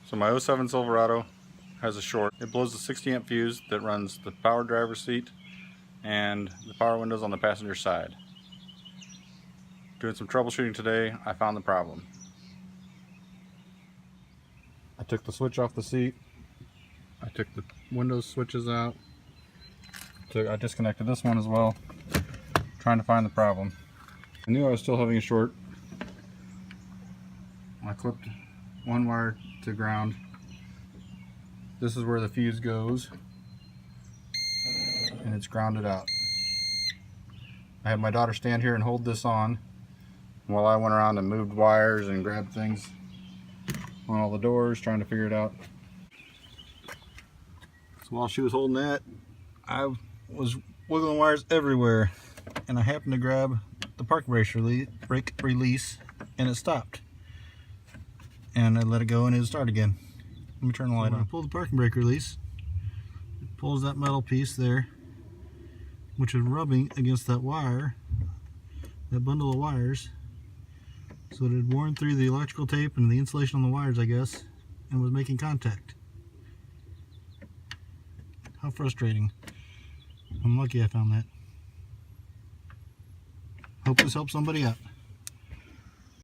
So my '07 Silverado has a short. It blows the 60 amp fuse that runs the power driver's seat and the power windows on the passenger side. Doing some troubleshooting today, I found the problem. I took the switch off the seat. I took the window switches out. I disconnected this one as well, trying to find the problem. I knew I was still having a short. I clipped one wire to ground. This is where the fuse goes, and it's grounded out. I had my daughter stand here and hold this on while I went around and moved wires and grabbed things on all the doors, trying to figure it out. So while she was holding that, I was wiggling wires everywhere, and I happened to grab the parking brake release, and it stopped. And I let it go and it'll start again. Let me turn the light on. I pull the parking brake release. It pulls that metal piece there, which is rubbing against that wire, that bundle of wires. So it had worn through the electrical tape and the insulation on the wires, I guess, and was making contact. How frustrating. I'm lucky I found that. Hope this helps somebody out.